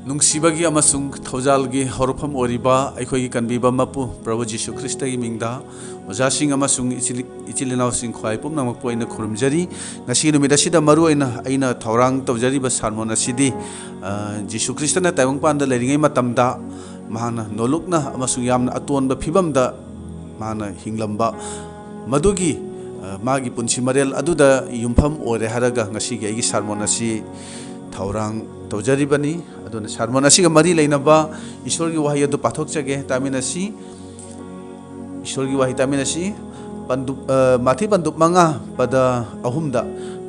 नुंसीबगी अमसुंग थौजालगी हौरफम ओरिबा अखोई कनबीबा मपु प्रभु जीशु ख्रिस्टगी मिंगदा ओजासिंग अमसुंग इचिलिनाउसिंग ख्वाई पुमनमक पोइना खुरुमजरी ngasi numit asida maru aina thorang tawjariba sarmon asidi जीशु ख्रिस्टना ताइबंगपानदा लेरिङै मतमदा महाना नोलुकना अमसुंग यामना अतोनबा फिबमदा महाना हिंगलंबा मदुगी मागी पुंसी मरेल अदुदा युमफम ओरे हरगा ngasi gi aigi sarmon asi थौरांग तौजरीबनी अदुना Sarman असिगा मरी लेनबा ईश्वर की वाही अदु पाथोकचगे तामिनसी ईश्वर की वाही तामिनसी पंदु माथि पंदु मंगा पद अहुमदा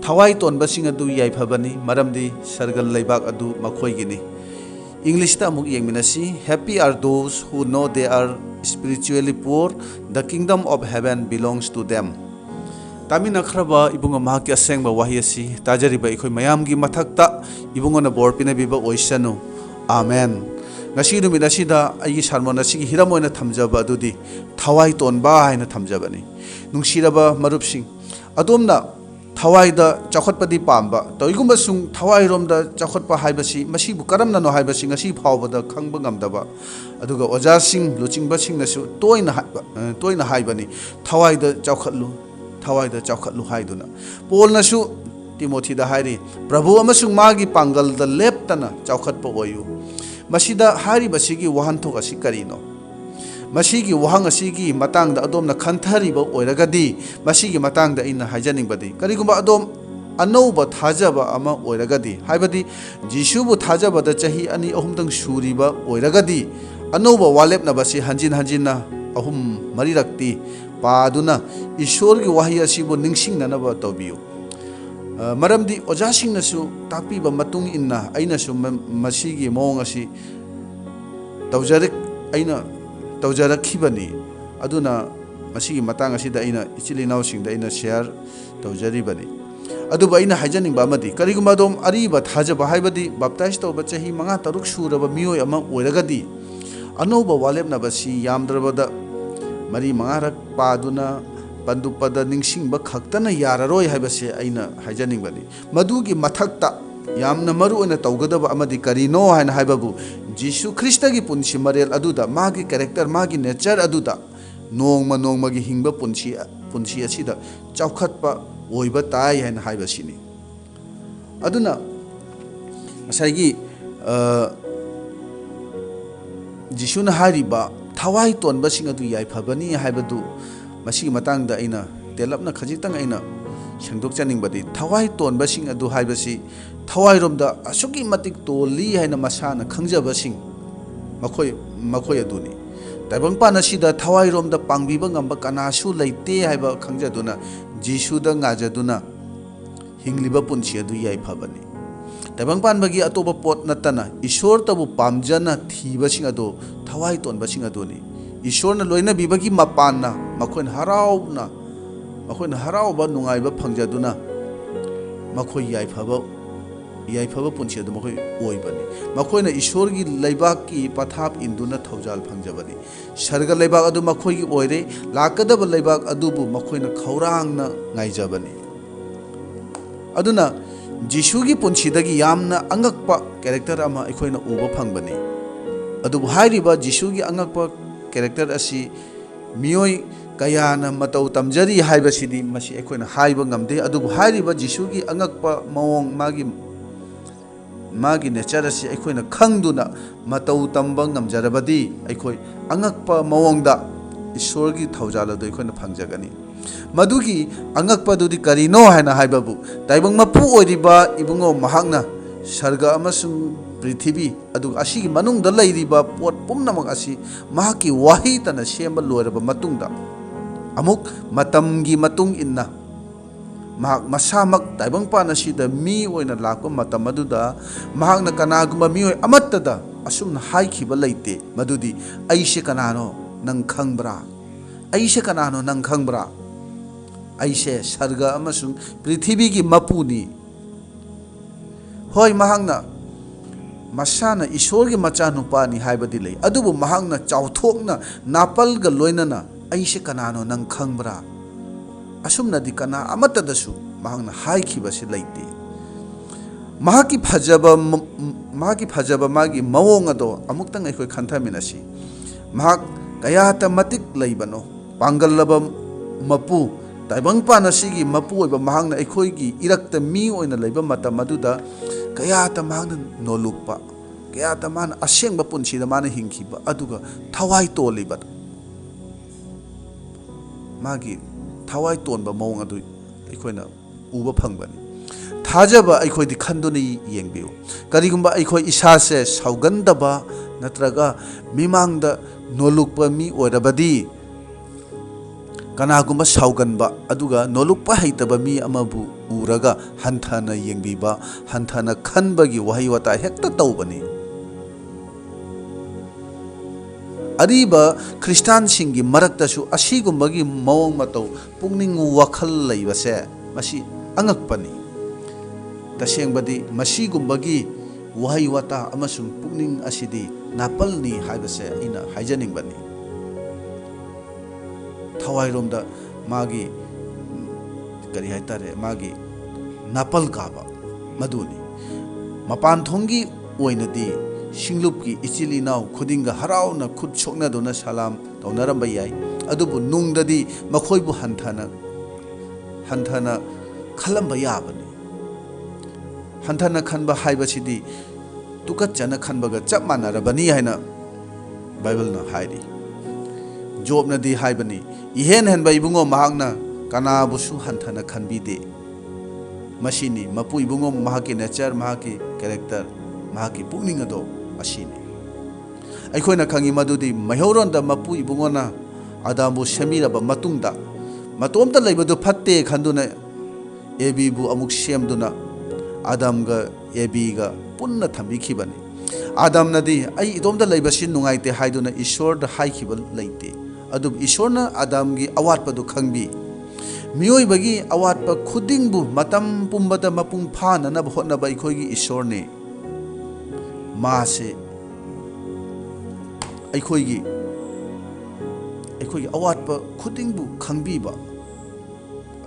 थवाई तोनबसिंग अदु याइफबनी मरमदी सरगल लेबाक अदु मखोइगिनी इंग्लिश ता अमुक येंगमिनसी happy are those who know they are spiritually poor the kingdom of heaven belongs to them तामिन अखरबा इबुंग महाकी असेंगबा वाहियसी ताजरिबा इखोय मयामगी मथक्ता इबुंगना बोरपिनबिबा ओइसनु amen ngasi numit asida aigi sarmon asigi hiram oina thamjaba adudi thawai tonba haina thamjabani nungsiraba marupsing adomna thawai da chakhatpadi pamba toigumba sung thawai romda chakhatpa haibasi masibu karamna no haibasi ngasi phawbada khangba ngamdaba aduga oja sing luchingba sing nasu toina haibani thawai da chakhatlu थवाई द चौखलु हाइदुना पोलनसु Timothy द हाइरी प्रभु अमसुंग मागी पांगल द लेप्तना चौखतप ओयु मसिदा हारी बसिगी वहानथोक असि करिनो मसिगी वहांग असिगी मतांग द अदोमना खंथरिब ओइरगदी मसिगी मतांग द इना हाइजनिंगबदी करिगुंबा अदोम अनौबा थाजबा अमा ओइरगदी हाइबदी जिसुबु थाजबा द चही अनि अहुमदंग सुरिबा ओइरगदी अनौबा वालेपनबसि हंजिन हंजिनना अहुम मरिरक्ति पादुना ईश्वर की वाही असिबो निंगसिंगननबा तौबियु मरमदी ओजासिंगनसु ताकपीबा मतुंग इन्ना अइनसु मसिगी मोंग असि तौजरखिबनी अदुना मसिगी मतांग असिदा अइना इचिलिनाउसिंगदा अइना शेयर तौजरिबनी अदुबा अइना हाइजनिंगबा अमदी करिगुमा दोम अरिबा थाजबा हाइबदी बाप्ताइज तौबा चही 5-6 सुरबा मियोय अमा ओइरगदी अनौबा वालेपनबसि यामद्रबदा मरी मंगारक पादुना पंदुपद निंगसिंगबा खक्तना याररोय हाइबसे अइना हाइजनिंगबनी मदुगी मथक्ता यामना मरु ओना तौगदबा अमदी करिनो हाइना हाइबबु जीसु ख्रिस्टगी पुंसी मरेल अदुदा मागी कैरेक्टर मागी नेचर अदुदा नोंगमा नोंगमागी हिंगबा पुंसी असिदा चौखतपा ओइबा ताय हाइना हाइबसिनी अदुना असैगी जीसुना हारिबा थवाई तोनबसिंग अदु याइफबनी हाइबदु मसिगी मतंगदा अइना तेलपना खजितंग अइना संदोकचनिंगबदी थवाई तोनबसिंग अदु हाइबसी थवाई रोमदा असुकी मतिक तोली हाइना मसाना खंगजबसिंग मखोय अदुनी ताइबंगपान असिदा थवाई रोमदा पांगबिबा ngamba कनासु लैते हाइबा खंगजदुना जीसुदा ngaजदुना हिंगलिबा पुंसी अदु याइफबनी ताइबंगपानबगी अतोबा पोट नतना ईश्वर तबु पामजना थीबसिंग अदु थवाई तोनबसिंग अदुनी ईश्वरना लोइना बिबगी मपानना मखोइन हराउबा नुंगाइबा फंगजदुना मखोय याइफबा पुंसी अदु मखोय ओइबनी मखोइना ईश्वरगी लैबाकी पथाप इंदुना थौजाल फंगजबनी सर्ग लैबाक अदु मखोयगी ओइरे लाकदबा लैबाक अदुबु मखोइना खौरांगना ngaइजबनी अदुना जीसुगी पुंसीदगी यामना अंगकपा कैरेक्टर अमा अखोइना उबा फंगबनी अदुबु हाइरिबा जीसुगी अंगकपा कैरेक्टर असी मियोय कयाना मतौ तमजरी हाइबसिदी मसी अखोइना हाइबा ngamde अदुबु हाइरिबा जीसुगी अंगकपा मवोंग मागी नेचर असी अखोइना खंगदुना मतौ तंबा ngamjarabadi अखोइ अंगकपा मवोंगदा ईश्वरगी थौजालदो अखोइना फंगजगनी मदुगी अंगकपदुदी करिनो हाइना हाइबाबु ताइबंग मपु ओइरिबा इबुंगो महांगना सर्ग अमसुंग पृथ्वी अदु असिगी मनुंगदा लैरिबा पोट पुमनमक असि महाकी वाही तना सेम लोरबा मतुंगदा अमुक मतमगी मतुंग इन्ना महाक मसामक ताइबंगपान असिदा मी ओइना लाकपा मतम अदुदा महाकना कनागुमा मियोय अमत्तदा असुमना हाइखिबा लैते मदुदी अइसे कनानो नंग खंगब्रा अइसे कनानो नंग खंगब्रा अइसे सर्ग अमसुंग पृथ्वीगी मपुनी होय महांगना मसाना ईश्वरगी मचा नुपानी हाइबदी लै अदुबु महांगना चाउथोकना नापलगा लोइनना अइसे कनानो नंग खंगब्रा असुमनदी कना अमतदसु महांगना हाइखिबसि लैते महाकी फजब मागी फजब मागी मवोंग अदो अमुक्तंग अखोय खंथमिनसी महाक कयाता मतिक लैबनो पांगल्लब मपु ताइबंगपान असिगी मपु ओइबा महांगना अखोयगी इरक्ता मी ओइना लैबा मतम अदुदा कयाता महांगना नोलुकपा कयाता मान असेंगबा पुनसिदा मान हिंखिबा अदुगा थवाई तोलिबा मागी थवाई तोनबा मवोंग अदु अखोयना उबा फंगबनी थाजबा अखोयदि खंदुनी येंबियो करिगुंबा अखोय इसासे सावगंदबा नत्रगा मिमांगदा नोलुकपा मी ओइरबदी कनागुंबा सावगनबा अदुगा नोलुकपा हैतबा मी अमबु उरगा हंथाना येंबिबा हंथाना खनबगी वही वता हेक्ता तौबनी अरीबा ख्रिस्टान सिंगी मरक्तसु असिगुंबगी मवोंग मतौ पुंगनिंग वखल लैबसे मसी अंगकपनी तसेंबदी मसीगुंबगी वही वता अमसुंग पुंगनिंग असिदी नापलनी हाइबसे इना हाइजनिंगबनी थवाइरोमदा मागी करी हाइतारे मागी नापल काबा मदुनी मपान थोंगी ओइनदी सिंगलुपकी इचिलिनाव खुदिंगा हरावना खुद सोकनादोना सलाम तौनरंबा याय अदुबु नुंगददी मखोयबु हंथाना खलंबा याबनी हंथाना खनबा हाइबसिदी तुकच्चना खनबगा चप मानरबनी हाइना बाइबलना हाइरी जोबनदी हाइबनी इहेन हेनबा इबुंगो महांगना कनाबुसु हंथाना खनबीदे मसीनी मपु इबुंगो महाकी नेचर महाकी कैरेक्टर महाकी पुनिंग अदो असीनी अखोयना खंगी मदुदी मह्यौरोंदा मपु इबुंगोना आदामबु सेमीरबा मतुंगदा मतोमदा लैबदु फत्ते खंदुना एबीबु अमुक सेमदुना आदमगा एबीगा पुन्ना थंबिखिबनी आदमनदी आई इदोमदा लैबसि नुंगाइते हाइदुना ईश्वरदा हाइखिबा लैते अदुब ईश्वरना आदमगी अवाटपदु खंबी मियोइबगी अवाटपा खुदिंगबु मतम पुंबदा मपुंग फाननब होतनबा अखोयगी ईश्वरने मासे अखोयगी अवाटपा खुदिंगबु खंबीबा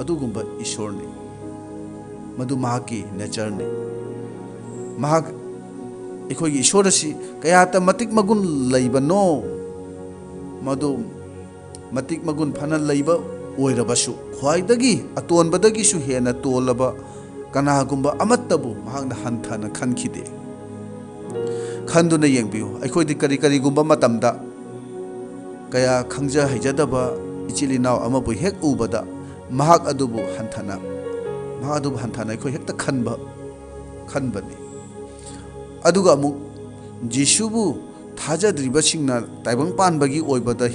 अदुगुंबा ईश्वरने मधु महाकी नेचर ने महाक अखोयगी ईश्वर असी कयाता मतिक मगुन लैबनो मधु मतिक मगुन फना लैबा ओइरबसु ख्वाइदगी अतोनबदगिसु हेना तोलबा कनागुंबा अमत्तबु महांगना हंथाना खनखिदे खंदुना येंबियो अखोयदि करी करीगुंबा मतमदा कया खंगजा हैजदबा इचिलिनाव अमबु हेक उबदा महाक अदुबु हंथाना महादुब हंथाना अखोय हेक्ता खनबनी अदुगा अमुक जिसुबु थाजद्रिबसिंगना ताइबंग पानबगी ओइबदा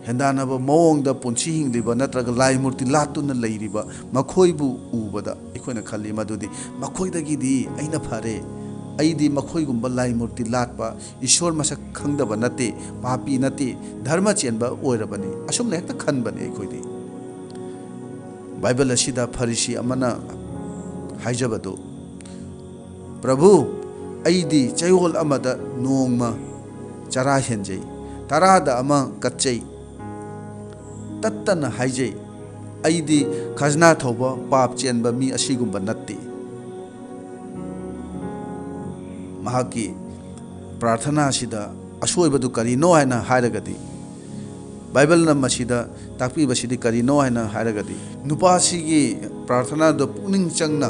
हेंदानबा मवोंगदा पुंसी हिंगलिबा नत्रगा लाई मूर्ति लातुना लैरिबा मखोयबु उबदा अखोयना खल्ली मदुदी मखोयदगिदी अइना फारे अइदी मखोयगुंबा लाई मूर्ति लाटपा ईश्वर मसक खंगदबा नते पापी नते धर्म चेनबा ओइरबनी असुमना हेक्ता खनबनी अखोयदी बाइबल असिदा फरिसी अमना हाइजबदो प्रभु अइदी चयोल अमदा नोंगमा चरा हेंजै तरादा अमा कच्चै तत्तना हाइजै अइदी खजना थौबा पाप चेनबा मी असिगुंबा नत्ते महाकी प्रार्थना असिदा असोइबदु करिनो हाइना हाइरगदी बाइबल नमसिदा ताकपीबसिदी करिनो हाइना हाइरगदी नुपासिगी प्रार्थना दो पुनिंग चंगना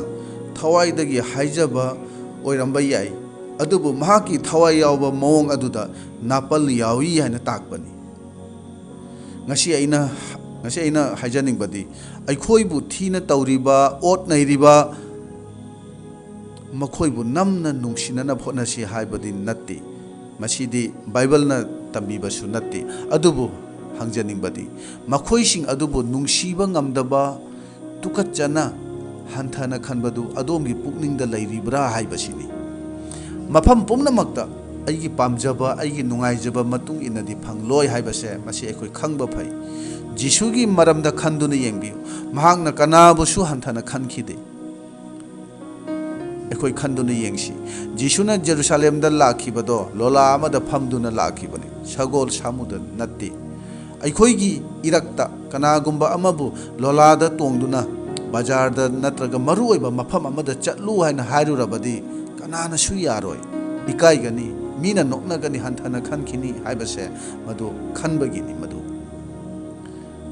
थवाइदगी हाइजबा ओइरंबा याय अदुबु महाकी थवाइ यावबा मवोंग अदुदा नापल यावी हाइना ताकबनी ngasi aina हाइजनिंगबदी अखोइबु थीना तौरिबा ओट नैरिबा मखोइबु नमना नुंसिनना फोनसी हाइबदी नत्ते मसीदी बाइबलना तंबीबसु नत्ते अदुबु हांजनिंगबदी मखोइसिंग अदुबु नुंसीबा ngamdaba तुकच्चना हंथाना खनबदु अदोमगी पुकनिंगदा लैरिब्रा हाइबसिनी मफम पुमनमक्ता अइगी पामजबा अइगी नुंगाइजबा मतुंग इनदी फंगलोय हाइबसे मसी अखोय खंगबा फै जिसुगी मरमदा खंदुना येंबियो महांगना कनाबुसु हंथाना खनखिदे अखोय खंदुना येंगसी जिसुना जेरूशलेमदा लाखिबदो लोला अमदा फमदुना लाखिबनी सगोल सामुदा नत्ते अखोयगी इरक्ता कनागुंबा अमबु लोलादा तोंगदुना बाजारदा नत्रगा मरुओइबा मफम अमदा चटलु हाइना हाइरुरबदी कनानसु यारोय इकाइगनी मीना नोकनगनी हंथना खनखिनी हाइबसे मदु खनबगिनी मदु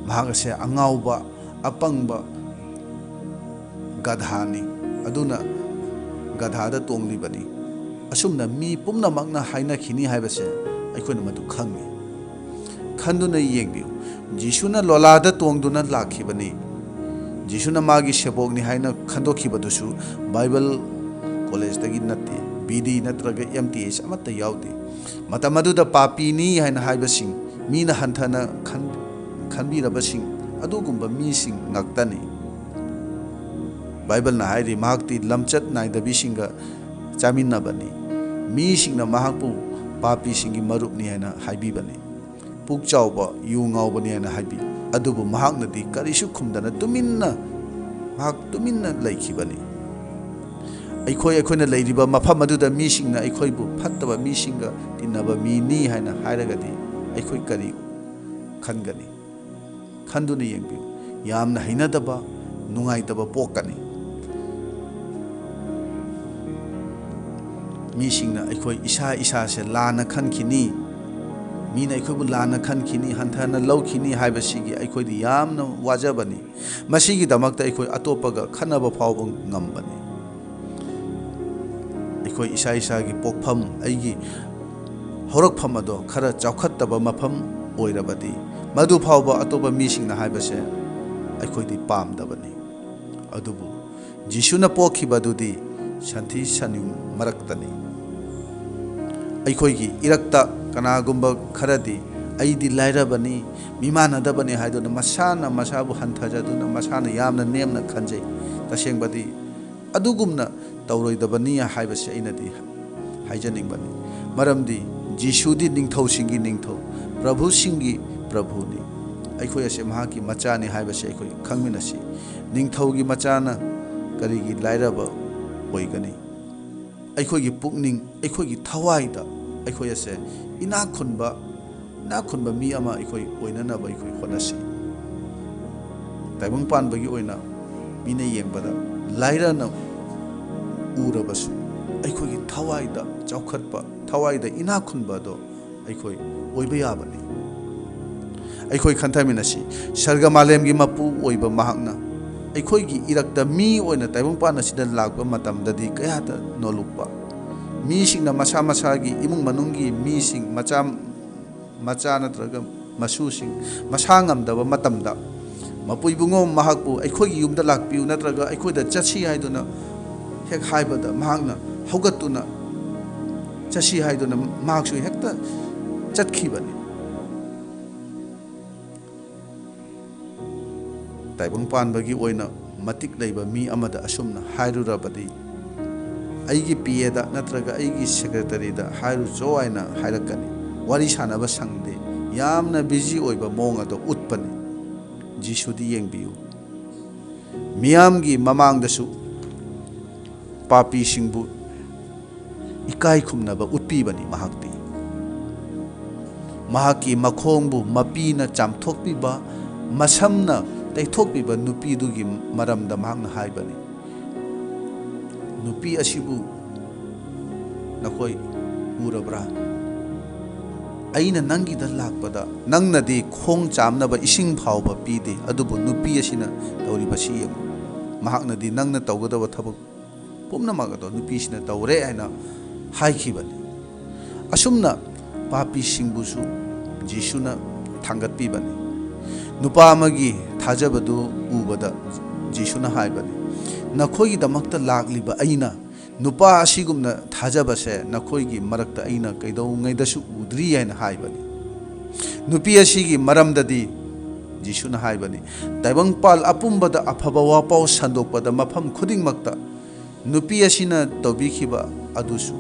महागसे अंगाउबा अपंगबा गधानी अदुना गधादा तोंगलिबनी असुमना मी पुमनमकना हाइनखिनी हाइबसे अखोइना मदु खंगी खंदुना येंबियु जिसुना लोलादा तोंगदुना लाखिबनी जिसुना मागी सेबोगनी हाइना खंदोखिबदुसु बाइबल कॉलेज तगी नत्ते बीडी नत्रगा एमटीएस अमत्ता याउदे मतम अदुदा पापीनी हाइना हाइबसिंग मीना हंथना खनबीरबसिंग अदुगुंबा मीसिंग ngaktani बाइबल ना हाइरि महाक्ति लमचत नाइदबिसिंगा चामिन्नबनी मीसिंगना महाकपु पापीसिंगी मरुपनी हाइना हाइबिबनी पुक चाउबा यु ngaubani हाइना हाइबि अदुबु महाकनदी करिसु खुमदना तुमिन्ना लैखिबनी अखोइना लैरिबा मफम अदुदा मीसिंगना अखोइबु फत्तबा मीसिंगा तिन्नबा मीनी हाइना हाइरगदी अखोइ करी खनगनी खंदुना येंबियु यामना हैनदबा नुंगाइदबा पोकनी मीसिंगना अखोइ इसा से लाना खनखिनी मीना अखोइबु लाना खनखिनी हंथना लौखिनी हाइबसिगी अखोइदि यामना वाजबनी मसिगी दमकता अखोइ अतोपगा खनबा फावबा ngambani अखोइ इसागी पोकफम अइगी हौरकफम अदो खरा चौखत्तबा मफम ओइरबदी मदु फावबा अतोपा मीसिंगना हाइबसे अखोइदि पामदबनी अदुबु जिसुना पोखिबदुदि संथि सन्यु मरक्तनी अखोइगी इरक्ता कनागुंबा खरदी अइदि लाइरबनी मिमानदबनी हाइदुना मसाना मसाबु हंथजदुना मसाना यामना नेमना खंजै तसेंबदी अदुगुमना तौरोइदबनी हाइबसे अइनदी हाइजनिंगबनी मरमदी जिसुदी निंगथौसिंगी निंगथौ प्रभुसिंगी प्रभुनी अखोइ असे महाकी मचानी हाइबसे अखोइ खंगमिनसी निंगथौगी मचाना करिगी लाइरबा ओइगनी अखोइगी पुकनिंग अखोइगी थवाइदा अखोइ असे इनाखुनबा मी अमा अखोइ ओइननबा अखोइ होनसी ताइबंग पानबगी ओइना मीना येंबदा लाइरना उरबसु अखोइगी थवाइदा चौखतपा थवाइदा इनाखुनबदो अखोइ ओइबा याबनी अखोइ खंथमिनसी सर्ग मालेमगी मपु ओइबा महाकना अखोइगी इरक्ता मी ओइना ताइबंग पान असिदा लाक्पा मतमददी कयाता नोलुक्पा मीसिंगना मसा मसागी इमुंग मनुंगी मीसिंग मचा नत्रगा मसुसिंग मसा ngamdaba matamda मपुइबुंगो महाकपु अखोइगी युमदा लाक्पिउ नत्रगा अखोइदा चछि हाइदुना हेक हाइबदा महाकना हौगतुना चछि हाइदुना महाकसु हेक्ता चटखिबनी ताइबंग पानबगी ओइना मतिक लैबा मी अमदा असुमना हाइरुरबदी अइगी पीएदा नत्रगा अइगी सेक्रेटरीदा हाइरु जोआइना हाइरकनी वारी सानबा संगदे यामना बिजी ओइबा मोंग अदो उत्पनी जिसुदी येंबियु मियामगी ममांगदसु पापी सिंबु इकाई खुमनबा उत्पीबनी महाक्ति महाकी मखोंबु मपीना चामथोकपीबा मसमना तैथोकपीबा नुपीदुगी मरमदा महाकना हाइबनी नुपी असिबु नखोइ उरब्रा अइना नंगीदा लाक्पदा नंगनदी खोंग चामनबा इसिंग फावबा पीदे अदुबु नुपी असिना तौरिबसि येंगु महाकनदी नंगना तौगदबा थबक पुमनमगदो नुपीसिना तौरे हाइना हाइखिबनी असुमना पापी सिंबुसु जिसुना थांगतपीबनी नुपा अमगी थाजबदु उबदा जिसुना हाइबनी नखोइगी दमकता लाक्लिबा अइना नुपा असिगुमना थाजबसे नखोइगी मरक्ता अइना कैदौंगैदसु उद्री हाइना हाइबनी नुपी असिगी मरमददी जिसुना हाइबनी ताइबंगपाल अपुंबदा अफबा वापाउ संदोकपदा मफम खुदिंगमक्ता नुपी असिना तौबिखिबा अदुसु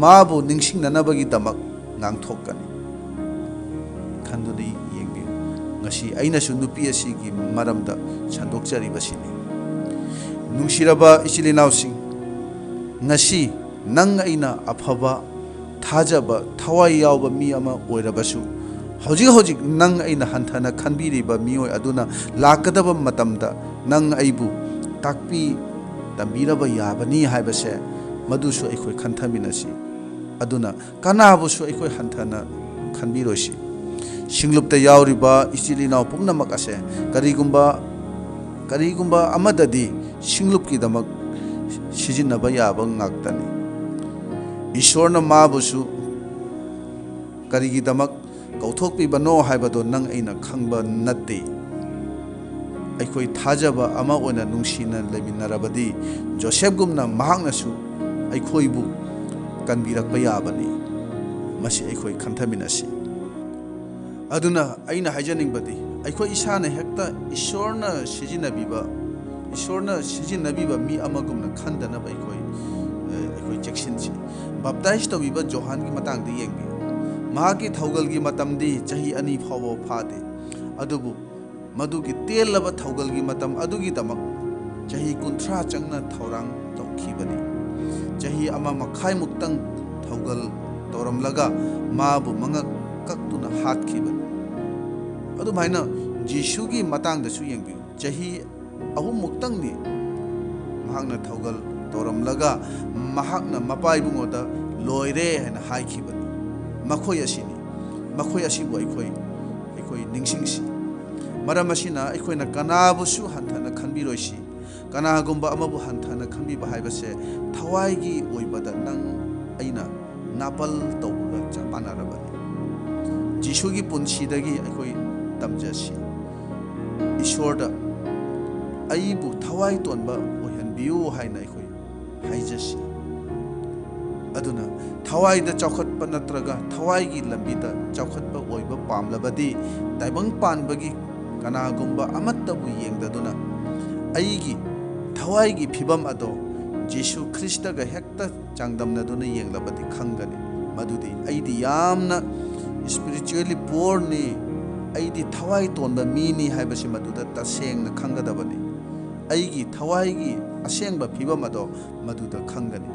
माबु निंगसिंगननबगी दमक ngang खंदुनी येंबियु ngasi ainasu nupi asigi maramda sandokjaribasini nungsiraba ichilinawsing ngasi nang aina afaba thajaba thawai yawba mi ama oirabasu hojik nang aina hanthana khanbiriba mioi aduna lakadaba matamda nang aibu takpi tambiraba yabani haibase मधुसु अखोई खंथमिनसी अदुना कनाबुसु अखोई हंथना खनबिरोसी सिंगलुप्ता यावरिबा इचिल इनाव पुम्नमक असे करीगुंबा अमददी सिंगलुपकी दमक सिजिन्नबा याबा ngakतनी ईश्वरना माबुसु करीगिदमक कौथोकपीबनो हाइबदो नंग अइना खंगबा नत्ते अखोई थाजबा अमा ओना नुंसीना लेमिनरबदी जोसेफगुमना महांगनसु अखोईबु कनबिरकबा याबनी मसी अखोई खंथमिनसी अदुना अइना हाइजनिंगबदी अखोई इसाना हेक्ता ईश्वरना सिजिन्नबीबा मी अमगुमना खंदनबा अखोई चेक्सिनसी बाप्ताइज तौबीबा जोहान की मतंगदे येंगबी महाकी थौगल की मतमदी चही अनी फावो फादे अदुबु मधुकी तेलबा थौगल की मतम अदुगी दमक चही 30 चंगना थौरांग तौखीबनी चही अमा मखाई मुक्तंग थौगल तौरमलगा माबु मंगक कक्तुना हातखीबनी अदुमाइना जीशु की मतंगदसु येंगबी चही अहु मुक्तंगनी महागना थौगल तौरमलगा महागना मपाइबुंगोदा लोइरे हैना हाइखीबनी मखोई असिबु अखोई निंगसिंगसी मरम असिना अखोइना कनाबुसु हंथना खनबिरोइसी कनागुंबा अमबु हंथना खनबिबा हाइबसे थवाइगी ओइबदा नंग अइना नापल तौबुगा चपानारबनी जीशुगी पुंसीदगी अखोई तमजसी ईश्वरदा अइबु थवाइ तोनबा ओहनबियु हाइना अखोई हाइजसी अदुना थवाइदा चौखटपा नत्रगा थवाइगी लंबीदा चौखटपा ओइबा पामलबदी ताइबंग पानबगी कनागुंबा अमत्तबु येंगदुना अइगी थवाइगी फिबम अदो जीशु ख्रिस्टगा हेक्ता चांगदमनदुना येंगलबदी खंगनी मदुदी अइदी यामना स्पिरिचुअली पोरनी अइदी थवाइ तोनबा मीनी हाइबसी मदुदा तसेंगना खंगदबनी अइगी थवाइगी असेंगबा फिबम अदो मदुदा खंगनी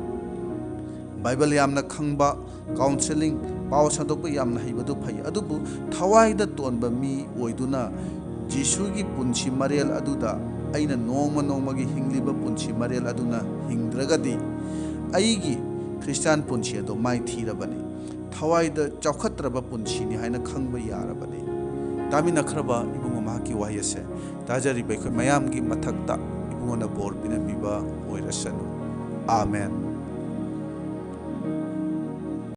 बाइबल यामना खंगबा काउंसलिंग पाव सदोप यामना हइबदु फै अदुबु थवाइदा तोनबा मी ओइदुना जीशुगी पुंसी मरेल अदुदा अइना नोंगमगी हिंगलिबा पुंसी मरेल अदुना हिंद्रगदी अइगी क्रिस्टियन पुंसी अदो माइ थीरबनी थवाइदा चौखत्रबा पुंसीनी हाइना खंगबा यारबनी तामिनखरबा इबुंगो माकी वायसे ताजरी बैख मयामगी मथक्ता इबुंगोना बोर पिनबिबा ओइरसनु आमेन।